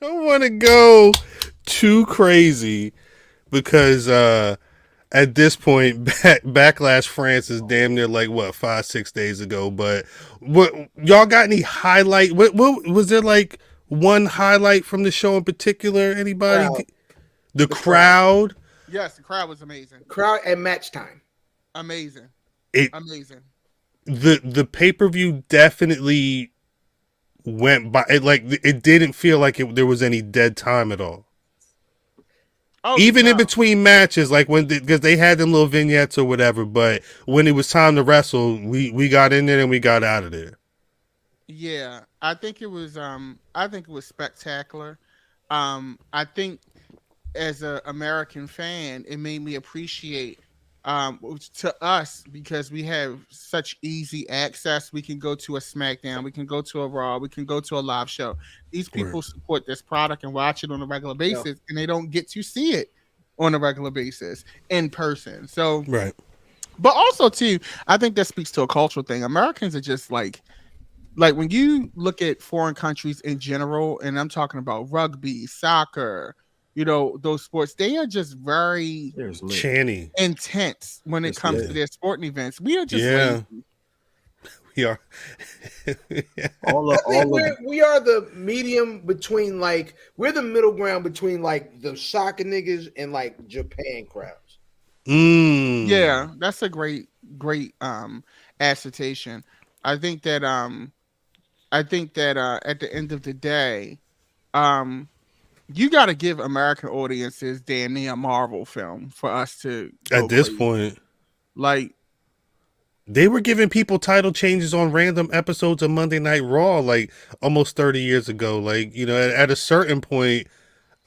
don't want to go too crazy because at this point, Backlash France is damn near like what 5-6 days ago. But what y'all got any highlight? What was there like one highlight from the show in particular? Anybody? Crowd. The The crowd. crowd. Yes, the crowd was amazing. Crowd at match time. Amazing. It Amazing. the pay-per-view definitely went by. It didn't feel like there was any dead time at all. Oh, Even in no. between matches, like because they had them little vignettes or whatever, but when it was time to wrestle, we got in there and we got out of there. Yeah, I think it was spectacular. I think as an American fan, it made me appreciate to us because we have such easy access. We can go to a SmackDown, we can go to a Raw, we can go to a live show. These people support this product and watch it on a regular basis, and they don't get to see it on a regular basis in person. So, Right. but also too, I think that speaks to a cultural thing. Americans are just like when you look at foreign countries in general, and I'm talking about rugby, soccer, those sports, they are just very Channy. intense when it comes to their sporting events. We are just lazy. We are. We are the medium between we're the middle ground between the soccer niggas and Japan crowds. Yeah, that's a great assertion. I think that at the end of the day, you got to give American audiences damn near a Marvel film for us to At this crazy. point, like they were giving people title changes on random episodes of Monday Night Raw, like almost 30 years ago. Like, at a certain point,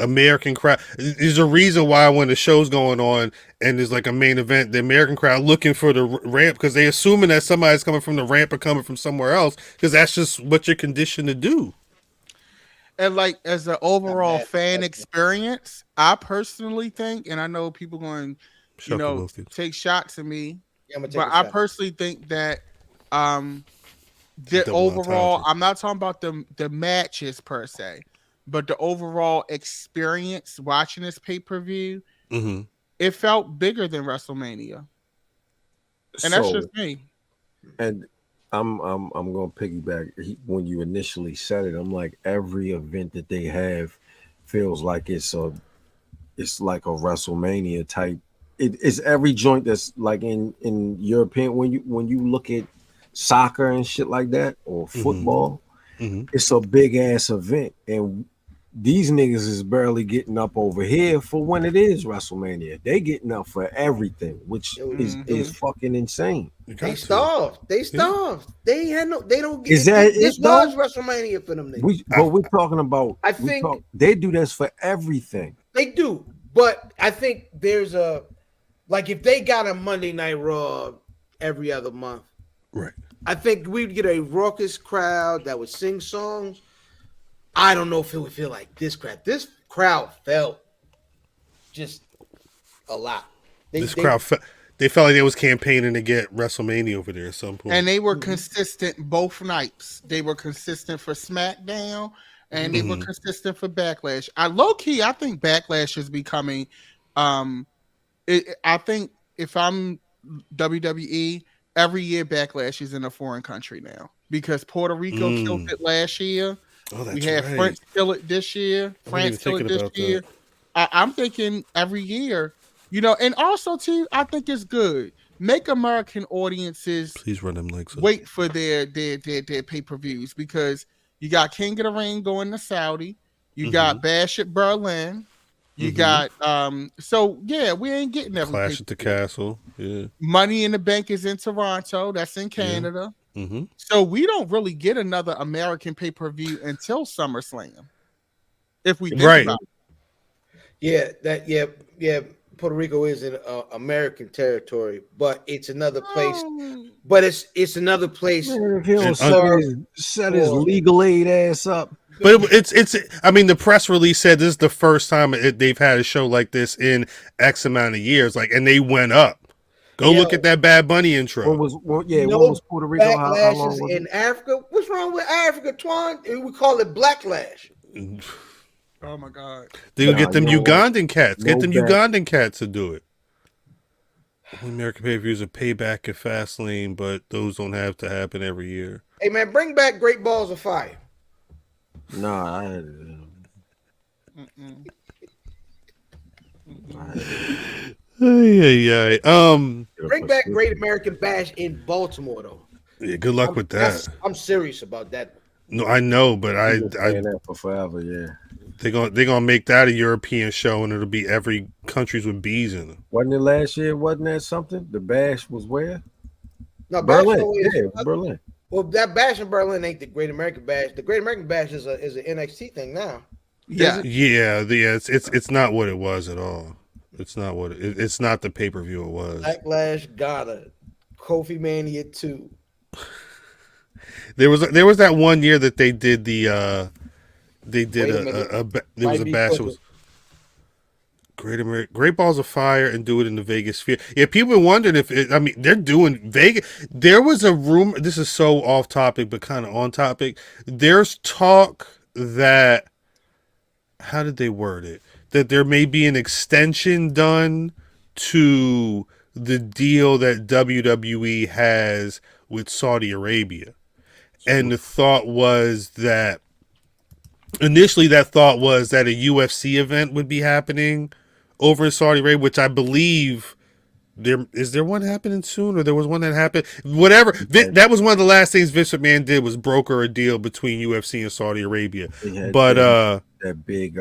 American crowd, there's a reason why when the show's going on and there's like a main event, the American crowd looking for the ramp because they assuming that somebody's coming from the ramp or coming from somewhere else because that's just what you're conditioned to do. And as an overall fan experience, I personally think, and I know people going, take shots at me, but I personally think that the overall, I'm not talking about the matches per se, but the overall experience watching this pay-per-view, it felt bigger than WrestleMania, and that's just me. And I'm gonna piggyback when you initially said it. I'm like, every event that they have feels like it's like a WrestleMania type. It's every joint that's like in European when you look at soccer and shit like that or football, it's a big ass event, and these niggas is barely getting up over here for when it is WrestleMania. They getting up for everything, which is fucking insane. They starved. They starved. They had no. They don't get. Is that this was WrestleMania for them niggas. But we're talking about. I think they do this for everything. They do, but I think there's a if they got a Monday Night Raw every other month, right? I think we'd get a raucous crowd that would sing songs. I don't know if it would feel like this crowd. This crowd felt just a lot. They felt like they was campaigning to get WrestleMania over there at some point. And they were consistent both nights. They were consistent for SmackDown and they were consistent for Backlash. I think Backlash is becoming I think if I'm WWE, every year Backlash is in a foreign country now because Puerto Rico killed it last year. Oh, that's we had right. France kill it this year. France kill it this year. I'm thinking every year, and also too, I think it's good. Make American audiences please run them legs up. Wait for their pay-per-views because you got King of the Ring going to Saudi, you got Bash at Berlin, you got so yeah, we ain't getting every Clash at the Castle. Yeah. Money in the Bank is in Toronto, that's in Canada. So we don't really get another American pay-per-view until SummerSlam. If we think about it. Yeah, Puerto Rico is in American territory, but it's another place. But it's another place. Set his legal aid ass up. But it's. I mean, the press release said this is the first time they've had a show like this in X amount of years. And they went up. Go look at that Bad Bunny intro. What was Puerto Rico? How long was in Africa? What's wrong with Africa, Twan? We call it Blacklash. my god. They gonna get them Ugandan cats. No Get them bet. Ugandan cats to do it. American pay-per-views are Payback and Fastlane, but those don't have to happen every year. Hey man, bring back Great Balls of Fire. Nah, Bring back Great American Bash in Baltimore though. Yeah, good luck with that. I'm serious about that. No, I know, but I that for forever. Yeah, they're gonna make that a European show, and it'll be every countries with bees in them. Wasn't it last year? Wasn't that something? The Bash was where? No, Berlin. Berlin. Well, that Bash in Berlin ain't the Great American Bash. The Great American Bash is an NXT thing now. Yeah. It's not what it was at all. It's not what it's not the pay-per-view it was. Backlash Ghana, Kofi Mania 2. There was that one year that they did there was a bash. It was Great Balls of Fire and do it in the Vegas Sphere. Yeah, people were wondering if they're doing Vegas. There was a rumor. This is so off topic, but kind of on topic. There's talk that, how did they word it? That there may be an extension done to the deal that WWE has with Saudi Arabia. And the thought was that initially that a UFC event would be happening over in Saudi Arabia, which I believe there one happening soon, or there was one that happened. Whatever. That was one of the last things Vince McMahon did, was broker a deal between UFC and Saudi Arabia. But that big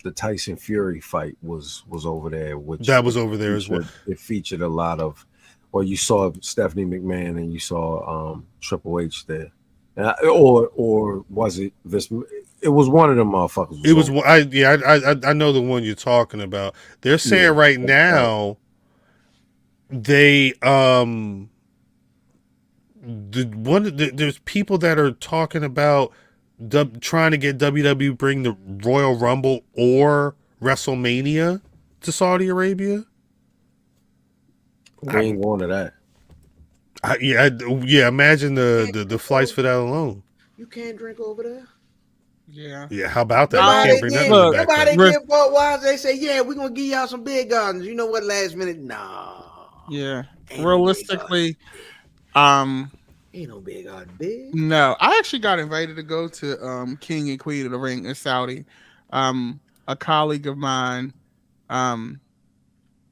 the Tyson Fury fight was over there, that was over there as well. It featured a lot of, well, you saw Stephanie McMahon and you saw Triple H there, or was it this? It was one of them motherfuckers. It was I know the one you're talking about. They're saying right now they there's people that are talking about trying to get WWE bring the Royal Rumble or WrestleMania to Saudi Arabia. We ain't going to that. Imagine the flights for that alone. You can't drink over there. Yeah. How about that? Nobody give Fort Wise. They say, yeah, we're gonna give y'all some big guns. You know what? Last minute, nah. Yeah. Realistically, ain't no big garden big. No, I actually got invited to go to King and Queen of the Ring in Saudi. A colleague of mine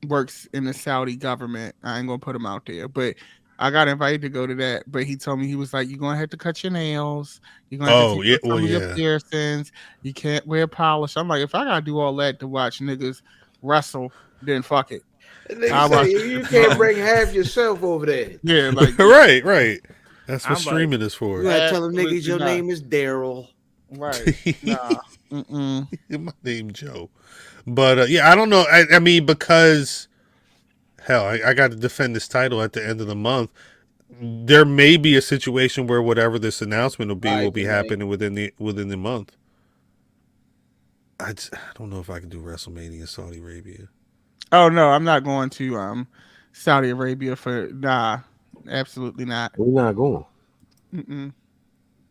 works in the Saudi government. I ain't gonna put him out there, but I got invited to go to that. But he told me, he was like, "You're gonna have to cut your nails. You're gonna have to take some of your piercings. You can't wear polish." I'm like, if I gotta do all that to watch niggas wrestle, then fuck it. You can't bring half yourself over there. Yeah, like right. That's what streaming is for. You gotta tell them niggas your name is Daryl. Right. Nah. My name Joe. But I don't know. I mean, because hell, I got to defend this title at the end of the month. There may be a situation where whatever this announcement will be happening within the month. I don't know if I can do WrestleMania in Saudi Arabia. Oh no, I'm not going to Saudi Arabia for absolutely not. We're not going.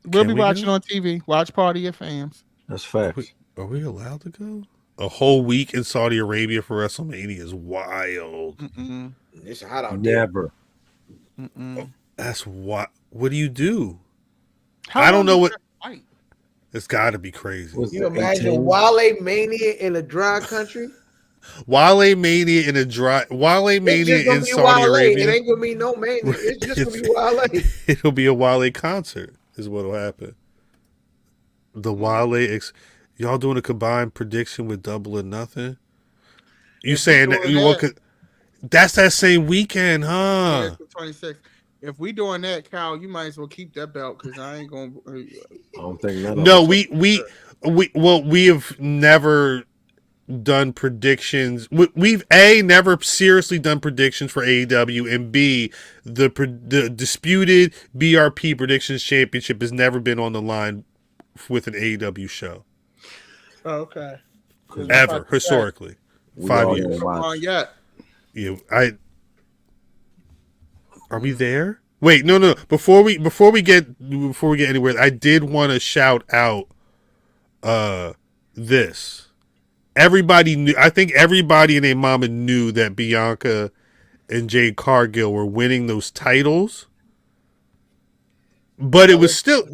We'll be watching on TV. Watch Party of Fams. That's facts. Are we allowed to go? A whole week in Saudi Arabia for WrestleMania is wild. It's hot out there. Never. Oh, that's what do you do? I don't know what. It's got to be crazy. You imagine Wale Mania in a dry country? Wale Mania in Saudi Arabia. It ain't gonna be no Mania. It's just gonna be Wale. It'll be a Wale concert, is what'll happen. The Wale, y'all doing a combined prediction with Double or Nothing? You saying that you want? That's that same weekend, huh? Yeah, it's the 26th. If we doing that, Cal, you might as well keep that belt, because I ain't gonna. I don't think none of No, we have never done predictions. We've never seriously done predictions for AEW, and B, the disputed BRP Predictions Championship has never been on the line with an AEW show. Oh, okay. Ever historically, 5 years. Yet. Yeah, are we there? Wait, no. Before we get anywhere, I did want to shout out this. Everybody knew. I think everybody and their mama knew that Bianca and Jade Cargill were winning those titles, but it was still.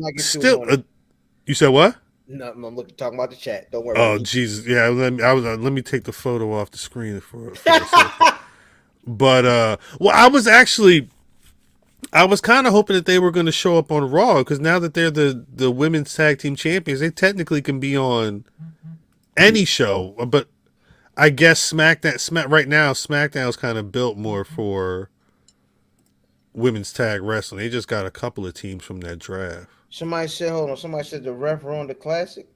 You said what? No, I'm talking about the chat. Don't worry. Oh Jesus, yeah. Let me take the photo off the screen for a second. But well, I was kind of hoping that they were going to show up on Raw, because now that they're the women's tag team champions, they technically can be on any show. But I guess right now SmackDown's kind of built more for women's tag wrestling. They just got a couple of teams from that draft. Somebody said the ref on the Classic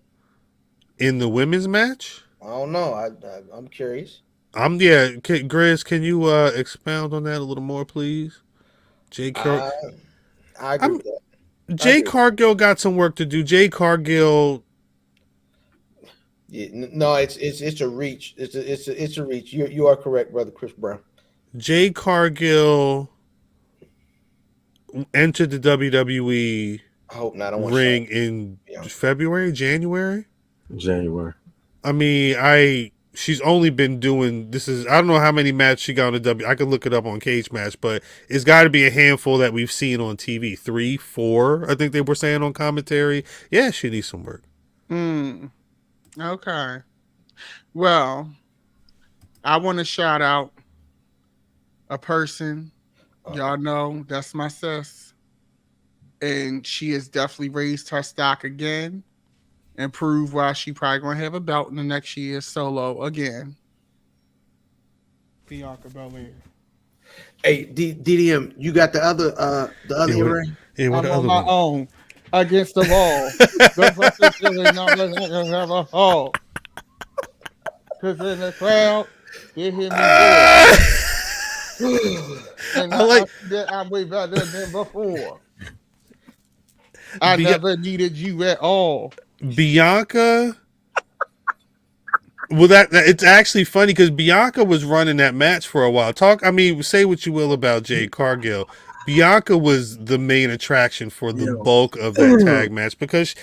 in the women's match. I don't know. I'm curious. Grizz, can you expound on that a little more, please? Jade Cargill. I agree with that. Jade Cargill got some work to do. Jade Cargill. Yeah, no, it's a reach. It's a reach. You are correct, brother Chris Brown. Jade Cargill entered the WWE I hope not. ring in February, January. I mean, she's only been doing this. I don't know how many matches she got on the W. I could look it up on Cage Match, but it's got to be a handful that we've seen on TV. 3, 4, I think they were saying on commentary. Yeah, she needs some work. Okay. Well, I want to shout out a person. Y'all know that's my sis. And she has definitely raised her stock again and proved why she probably going to have a belt in the next year solo again. Bianca Belair. Hey, DDM, you got the other ring? I'm on my own against the wall. Because in the crowd, you hear me and I'm way better than before. I never needed you at all. Bianca. Well, that it's actually funny because Bianca was running that match for a while. Say what you will about Jade Cargill. Bianca was the main attraction for the bulk of that tag match because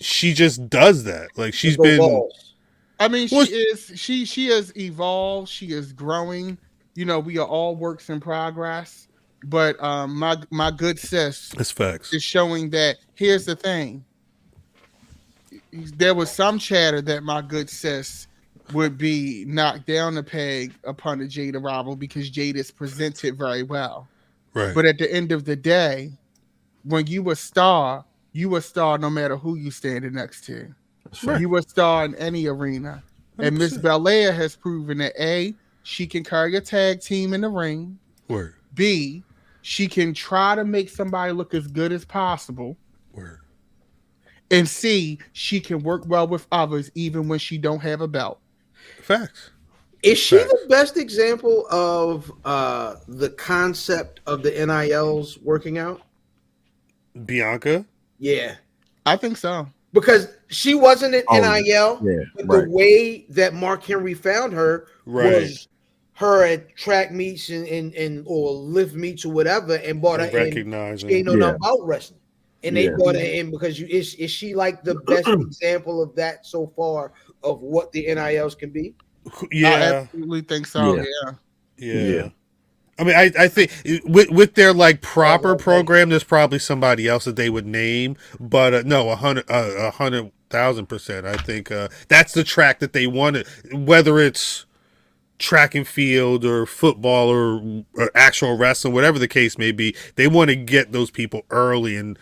she just does that. Like she's been. Balls. I mean, she has evolved. She is growing. You know, we are all works in progress. But my good sis that's facts. Is showing that here's the thing. There was some chatter that my good sis would be knocked down the peg upon the Jade arrival because Jade is presented very well. Right. But at the end of the day, when you a star no matter who you standing next to. Right. You a star in any arena. 100%. And Miss Belair has proven that A, she can carry a tag team in the ring. Word. B, she can try to make somebody look as good as possible. Word. And C, she can work well with others even when she don't have a belt. Facts. Is she the best example of the concept of the NILs working out? Bianca? Yeah. I think so. Because she wasn't an NIL, but the way that Mark Henry found her was her at track meets and or lift meets or whatever, and brought her in. She ain't know nothing about wrestling, and they brought her in because is she like the best example of that so far of what the NILs can be? Yeah, I absolutely think so. Yeah. I mean, I think with their like proper program, there's probably somebody else that they would name, but no, 100,000%. I think that's the track that they wanted, whether it's track and field or football or actual wrestling, whatever the case may be. They want to get those people early and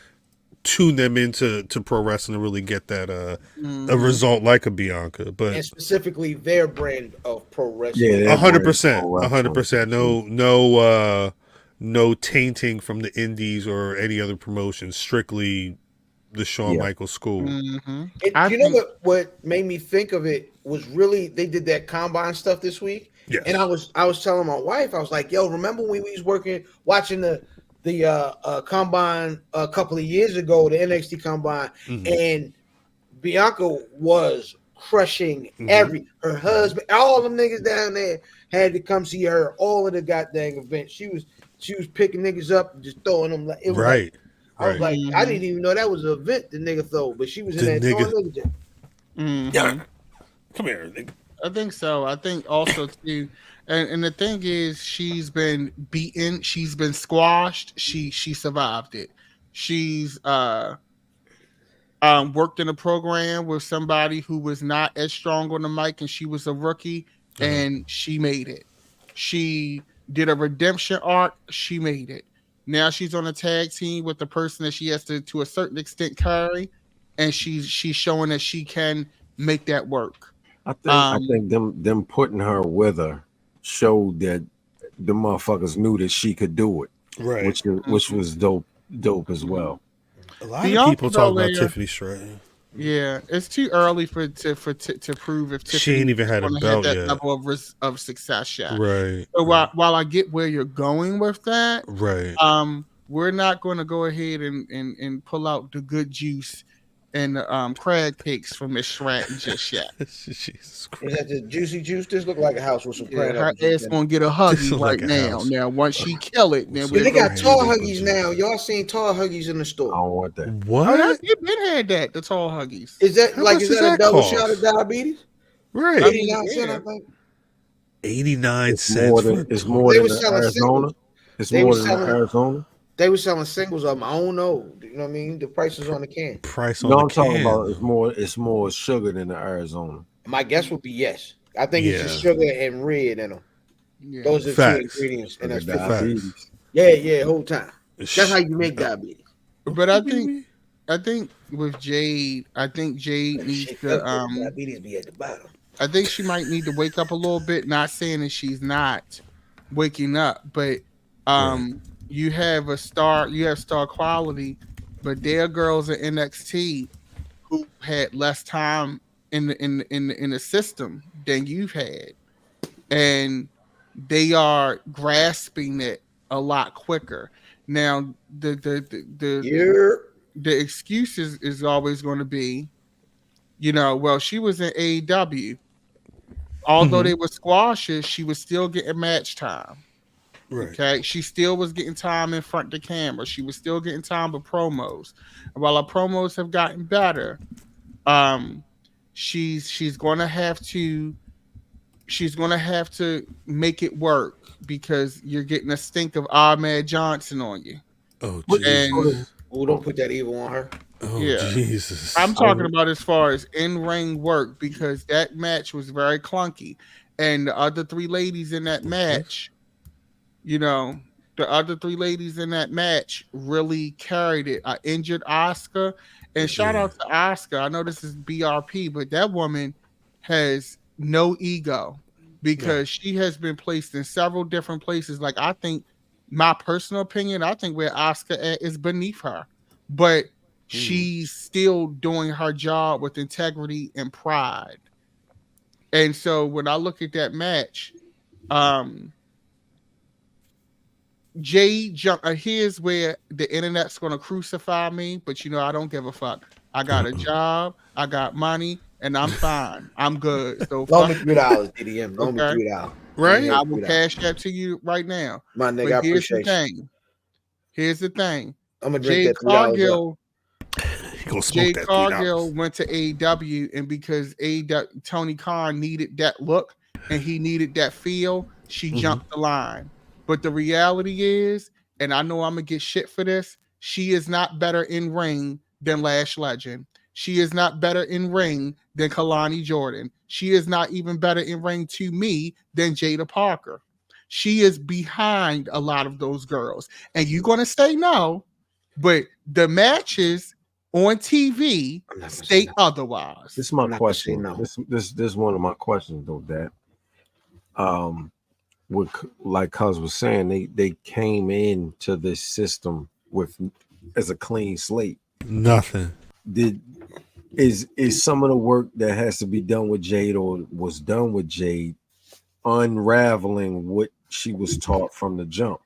tune them into pro wrestling to really get that a result like a Bianca, but and specifically their brand of pro wrestling. 100%. No tainting from the indies or any other promotion. Strictly the Shawn Michaels school. Mm-hmm. What made me think of it was really they did that combine stuff this week. Yes. And I was telling my wife, I was like, yo, remember when we was watching the combine a couple of years ago, the NXT combine, and Bianca was crushing her husband, all them niggas down there had to come see her all of the goddamn events. She was picking niggas up and just throwing them like it was right. I was like, I didn't even know that was an event the nigga throw, but she was in that throwing niggas. Mm-hmm. Yeah, come here. I think so. I think also too, and the thing is, she's been beaten, she's been squashed, she survived it. She's worked in a program with somebody who was not as strong on the mic, and she was a rookie, and she made it. She did a redemption arc, she made it. Now she's on a tag team with the person that she has to a certain extent carry, and she's showing that she can make that work. I think them putting her with her showed that the motherfuckers knew that she could do it, Right. which was dope as well. A lot of Bianca people talk about Belair, Tiffany Stratton. yeah, it's too early to prove if She Tiffany ain't even is had a going to have belt that yet. level of success yet. Right. So while I get where you're going with that, Right. we're not going to go ahead and pull out the good juice and the crab cakes from Miss Stratton just yet. Jesus Christ. Is that the juicy juice? This look like a house with some Yeah, crab her apples. ass gonna get a This huggy look right like a now. house. Now, once she kill it, then So we'll They go. got tall Crazy, huggies but now. Y'all seen tall huggies in the I store? don't want that. Oh, What? you been had that the tall huggies. Is that How like much is does that a that double cost? shot of diabetes? Right. I mean, 89 cents, yeah. I think. 89 It's cents more for than it's tall. more They than were the selling Arizona. singles. It's They more was than the selling. Arizona. They were selling singles of them. I don't know. You know what I mean? The prices on the can. Price on No, the I'm talking can. about it's more sugar than the Arizona. My guess would be yes. I think it's just Yeah. sugar and red in them. Yeah. Those are the two Facts. ingredients, and Sugar that's 50 cents. diabetes. Yeah, whole time. That's how you make No. diabetes. But I think with Jade, I think Jade needs Shit to does make diabetes be at the bottom. I think she might need to wake up a little bit. Not saying that she's not waking up, but um you have star quality, but there are girls at NXT who had less time in the system than you've had, and they are grasping it a lot quicker. Now You're the excuse is always going to be, well, she was in AEW. Although they were squashes, she was still getting match time. Right. Okay, she still was getting time in front of the camera. She was still getting time with promos. And while her promos have gotten better, um, she's going to have to make it work because you're getting a stink of Ahmed Johnson on you. Oh What- And Jesus. oh, don't put that evil on her. Oh yeah, Jesus. I'm talking about as far as in-ring work, because that match was very clunky. And the other three ladies in that match, the other three ladies in that match really carried it. I injured Asuka, and shout out to Asuka. I know this is BRP, but that woman has no ego because she has been placed in several different places. Like, I think, my personal opinion, I think where Asuka at is beneath her, but she's still doing her job with integrity and pride. And so when I look at that match, Jay jump. Here's where the internet's gonna crucify me, but I don't give a fuck. I got a job, I got money, and I'm fine. I'm good. So Loan me fuck. $3, DDM. Loan me Okay. $3. Right? I will cash that to you right now. My nigga, But I here's the appreciate you. thing. Here's the thing. I'm gonna drink Jade that $3 up. Cargill. He gonna smoke Jade that Cargill $3. went to AEW, and because Tony Khan needed that look and he needed that feel, she jumped the line. But the reality is, and I know I'm gonna get shit for this, she is not better in ring than Lash Legend. She is not better in ring than Kalani Jordan. She is not even better in ring to me than Jada Parker. She is behind a lot of those girls. And you're gonna say no, but the matches on TV state otherwise. This is my I'm not gonna say question. no. This is one of my questions though, Dad. What like Cuz was saying, they came into this system with as a clean slate. Nothing. Is some of the work that has to be done with Jade or was done with Jade unraveling what she was taught from the jump?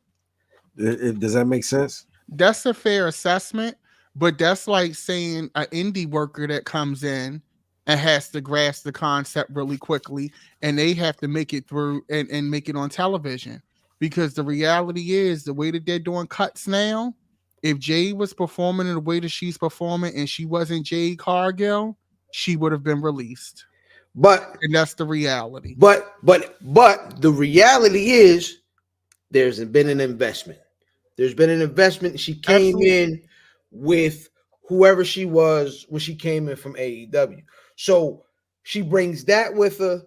Does that make sense? That's a fair assessment, but that's like saying an indie worker that comes in and has to grasp the concept really quickly, and they have to make it through and make it on television. Because the reality is, the way that they're doing cuts now, if Jade was performing in the way that she's performing and she wasn't Jade Cargill, she would have been released. And that's the reality. But the reality is there's been an investment. There's been an investment. She came in with whoever she was when she came in from AEW. So she brings that with her,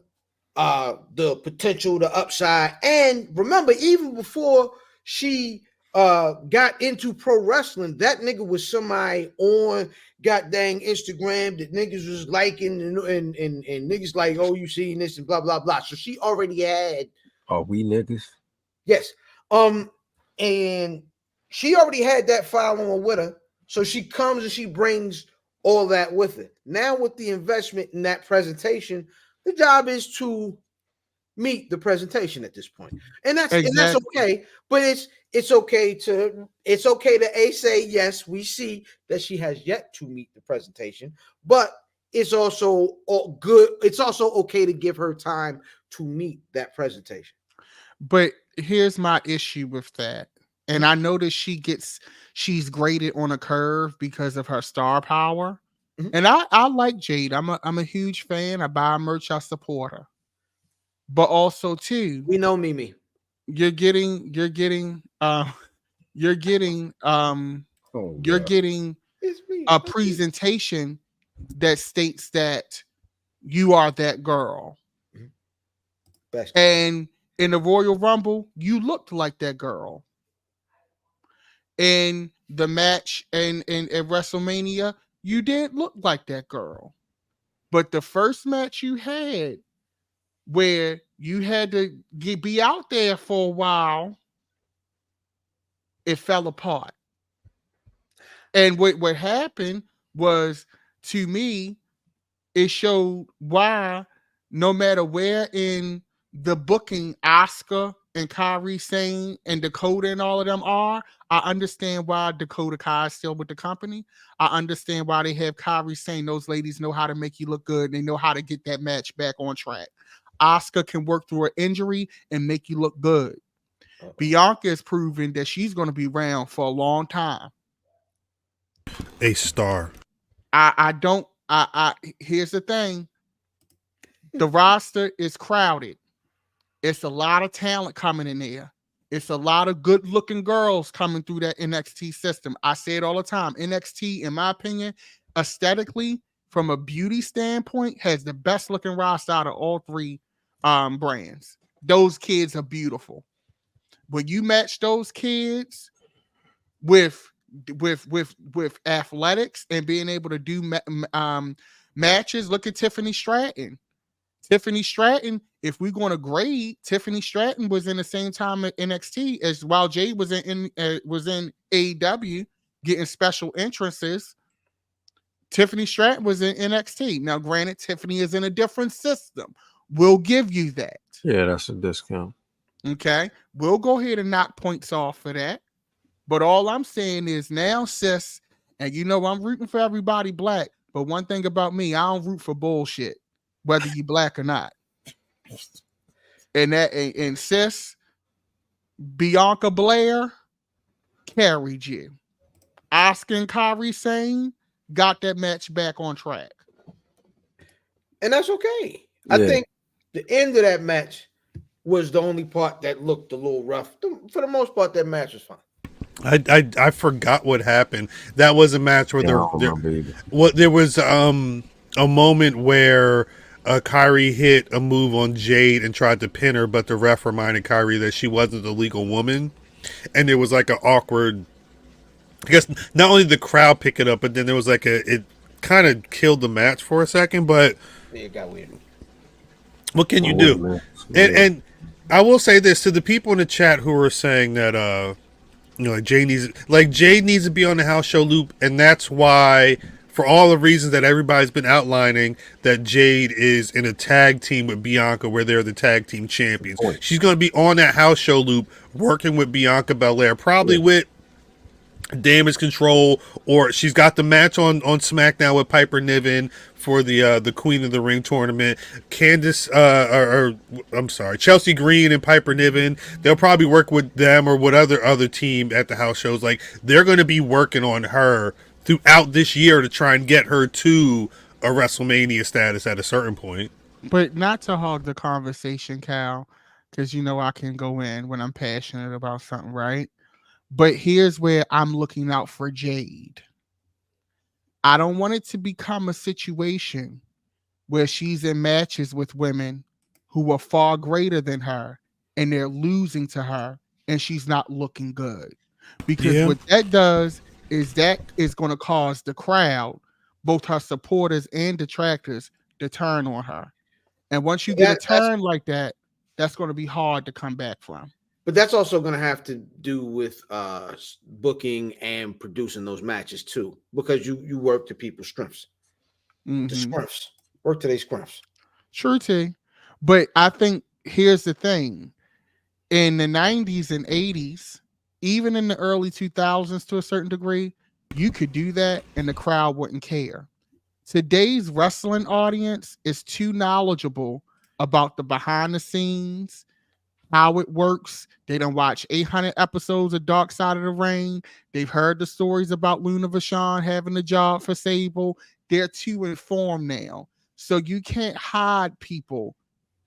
the potential, the upside. And remember, even before she got into pro wrestling, that nigga was somebody on goddamn Instagram that niggas was liking and niggas like, oh, you seen this and blah blah blah. So she already had. Are we niggas? Yes. And she already had that following with her. So she comes and she brings all that with it. Now with the investment in that presentation, the job is to meet the presentation at this point. And that's okay. But it's okay to say yes, we see that she has yet to meet the presentation, but it's also good. It's also okay to give her time to meet that presentation. But here's my issue with that. And I notice she's graded on a curve because of her star power. Mm-hmm. And I like Jade. I'm a huge fan. I buy merch, I support her. But also too, we know Mimi. You're getting a presentation that states that you are that girl. Mm-hmm. And in the Royal Rumble, you looked like that girl. In the match and at WrestleMania, you did look like that girl. But the first match you had, where you had to be out there for a while, it fell apart. And what happened was, to me, it showed why no matter where in the booking Asuka and Kairi Sane and Dakota and all of them are, I understand why Dakota Kai is still with the company. I understand why they have Kairi Sane. Those ladies know how to make you look good. They know how to get that match back on track. Asuka can work through an injury and make you look good. Bianca has proven that she's going to be around for a long time. A star. Here's the thing. The roster is crowded. It's a lot of talent coming in there. It's a lot of good looking girls coming through that NXT system. I say it all the time. NXT, in my opinion, aesthetically, from a beauty standpoint, has the best looking roster out of all three brands. Those kids are beautiful. When you match those kids with athletics and being able to do matches, look at Tiffany Stratton. Tiffany Stratton, if we're going to grade, Tiffany Stratton was in the same time at NXT as while Jade was in AEW getting special entrances. Tiffany Stratton was in NXT. Now, granted, Tiffany is in a different system. We'll give you that. Yeah, that's a discount. Okay. We'll go ahead and knock points off for that. But all I'm saying is now, sis, and you know I'm rooting for everybody black, but one thing about me, I don't root for bullshit, whether you black or not. And sis, Bianca Belair carried you. Asuka and Kairi Sane got that match back on track. And that's okay. Yeah. I think the end of that match was the only part that looked a little rough. For the most part, that match was fine. I forgot what happened. That was a match where there was a moment where Kairi hit a move on Jade and tried to pin her, but the ref reminded Kairi that she wasn't the legal woman, and there was like an awkward. I guess not only did the crowd pick it up, but then there was like it kind of killed the match for a second. But it got weird. What can you do? And I will say this to the people in the chat who are saying that Jade needs to be on the house show loop, and that's why, for all the reasons that everybody's been outlining, that Jade is in a tag team with Bianca where they're the tag team champions. She's going to be on that house show loop working with Bianca Belair, probably with Damage Control, or she's got the match on SmackDown with Piper Niven for the Queen of the Ring tournament. Chelsea Green and Piper Niven, they'll probably work with them or with other team at the house shows. Like, they're going to be working on her throughout this year to try and get her to a WrestleMania status at a certain point. But not to hog the conversation, Cal, because you know I can go in when I'm passionate about something, right? But here's where I'm looking out for Jade. I don't want it to become a situation where she's in matches with women who are far greater than her and they're losing to her and she's not looking good. Because what that does is that is going to cause the crowd, both her supporters and detractors, to turn on her. And once you get a turn like that, that's going to be hard to come back from. But that's also going to have to do with booking and producing those matches too, because you work to people's strengths. The strengths. Work to their strengths. True, T. But I think here's the thing. In the 90s and 80s, even in the early 2000s to a certain degree, you could do that and the crowd wouldn't care. Today's wrestling audience is too knowledgeable about the behind the scenes, how it works. They don't watch 800 episodes of Dark Side of the Ring. They've heard the stories about Luna Vachon having a job for Sable. They're too informed now. So you can't hide people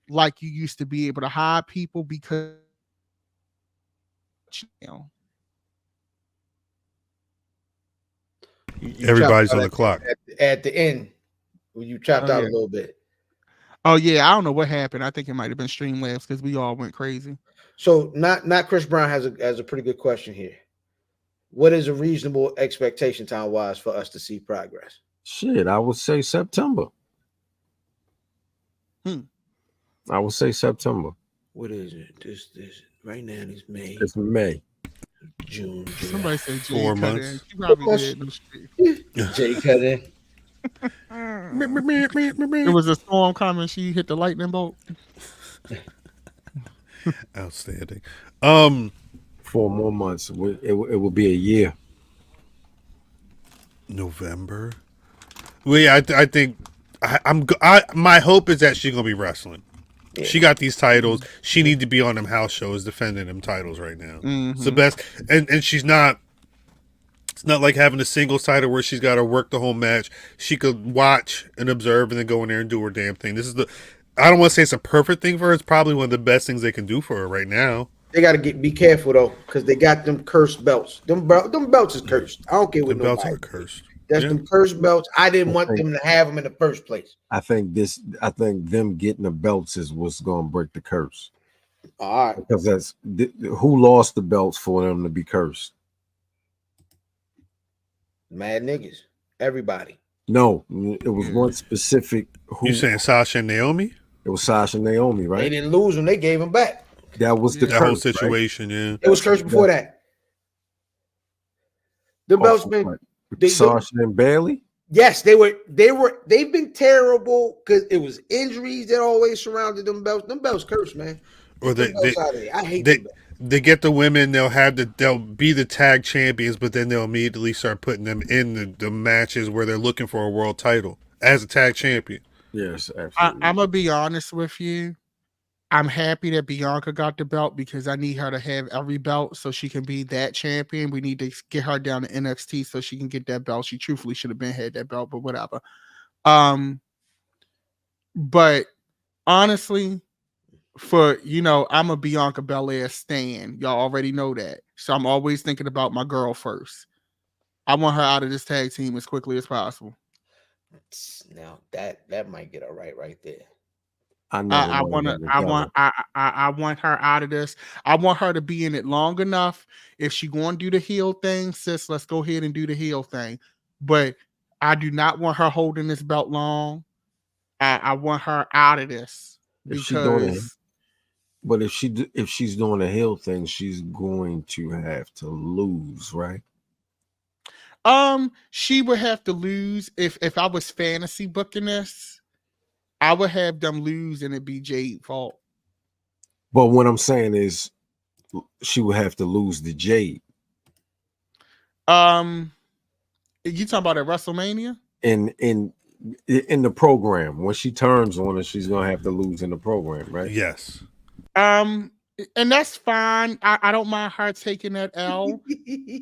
like you used to be able to hide people because now. Everybody's on the clock. At the end, when you chopped out a little bit. Oh yeah, I don't know what happened. I think it might have been Streamlabs because we all went crazy. So not Chris Brown has a pretty good question here. What is a reasonable expectation time wise for us to see progress? Shit, I would say September. I would say September. What is it? This right now is May. It's May. June. Somebody said 4 months. You probably did. Jay cut in. It was a storm coming. She hit the lightning bolt. Outstanding. 4 more months. It will be a year. November. Well, yeah, I think my hope is that she's gonna be wrestling. Yeah. She got these titles. She need to be on them house shows defending them titles right now. It's the best, and she's not. It's not like having a singles title where she's got to work the whole match. She could watch and observe and then go in there and do her damn thing. This is I don't want to say it's a perfect thing for her. It's probably one of the best things they can do for her right now. They got to be careful though, because they got them cursed belts. Them belts is cursed. I don't care what belts are cursed. That's them cursed belts. I didn't want them to have them in the first place. I think them getting the belts is what's going to break the curse. All right, because that's who lost the belts for them to be cursed. Mad niggas. Everybody. No, it was one specific. You saying Sasha and Naomi? It was Sasha and Naomi, right? They didn't lose them. They gave them back. That was the whole situation, right? Yeah. It was cursed before that. The belts been Sasha and Bailey? Yes, they've been terrible because it was injuries that always surrounded them belts. Them belts cursed, man. Or I hate them. They get the women, they'll be the tag champions, but then they'll immediately start putting them in the matches where they're looking for a world title as a tag champion. Yes, absolutely. I'm gonna be honest with you. I'm happy that Bianca got the belt because I need her to have every belt so she can be that champion. We need to get her down to NXT so she can get that belt. She truthfully should have had that belt, but whatever. But honestly, I'm a Bianca Belair stan. Y'all already know that. So I'm always thinking about my girl first. I want her out of this tag team as quickly as possible. Now that might get her right there. I want her out of this. I want her to be in it long enough. If she going to do the heel thing, sis, let's go ahead and do the heel thing. But I do not want her holding this belt long. I want her out of this because. But if she's doing a heel thing, she's going to have to lose, right? She would have to lose if I was fantasy booking this. I would have them lose and it'd be Jade's fault. But what I'm saying is, she would have to lose to Jade. You talking about at WrestleMania? In the program, when she turns on her, she's gonna have to lose in the program, right? Yes. And that's fine. I don't mind her taking that L.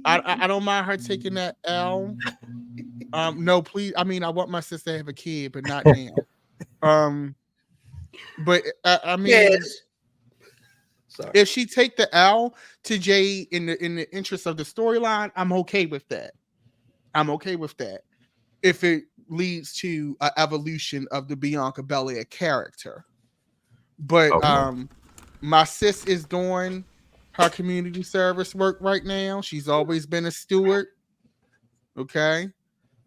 I don't mind her taking that L. No, please. I mean, I want my sister to have a kid, but not now. But I mean, yes. Sorry. If she take the L to Jade in the interest of the storyline, I'm okay with that. I'm okay with that. If it leads to an evolution of the Bianca Belair character. But my sis is doing her community service work right now. She's always been a steward. Okay.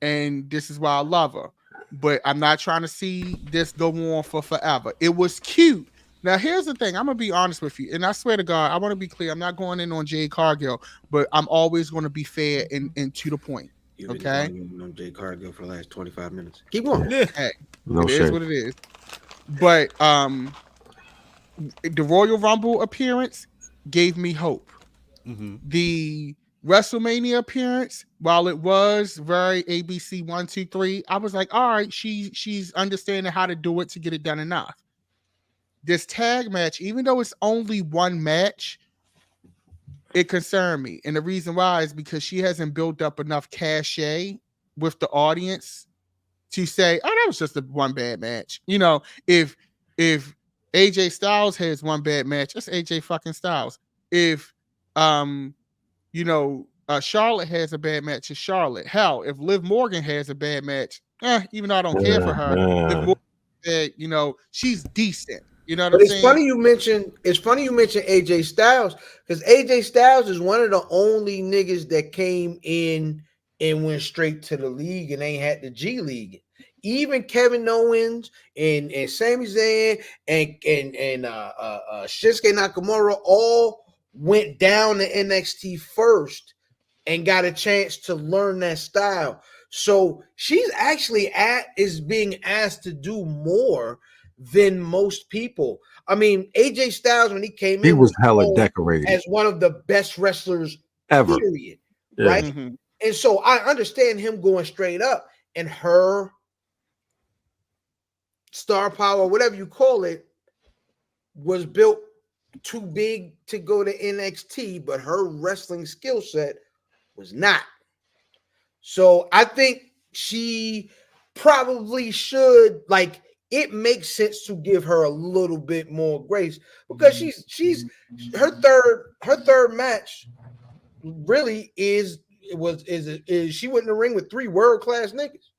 And this is why I love her. But I'm not trying to see this go on for forever. It was cute. Now, here's the thing. I'm going to be honest with you. And I swear to God, I want to be clear. I'm not going in on Jade Cargill, but I'm always going to be fair and to the point. You've been okay. On Jade Cargill for the last 25 minutes. Keep going. Hey, no shit. Is what it is. But the Royal Rumble appearance gave me hope. Mm-hmm. The WrestleMania appearance, while it was very ABC 1, 2, 3, I was like, all right, she's understanding how to do it to get it done enough. This tag match, even though it's only one match, it concerned me. And the reason why is because she hasn't built up enough cachet with the audience to say, oh, that was just a one bad match. You know, if AJ Styles has one bad match, it's AJ fucking Styles. If Charlotte has a bad match, it's Charlotte. Hell, if Liv Morgan has a bad match, even though I don't care for her, Liv Morgan, she's decent. You know what I'm saying? It's funny you mention AJ Styles, because AJ Styles is one of the only niggas that came in and went straight to the league and ain't had the G League. Even Kevin Owens and Sami Zayn and Shinsuke Nakamura all went down to NXT first and got a chance to learn that style. So she's actually is being asked to do more than most people. I mean, AJ Styles, when he came in, he was hella decorated as one of the best wrestlers ever. Period. Yeah. Right? Mm-hmm. And so I understand him going straight up, and her star power, whatever you call it, was built too big to go to NXT, but her wrestling skill set was not. So I think she probably should, like, it makes sense to give her a little bit more grace, because she's her third match really is she went in the ring with 3 world-class niggas.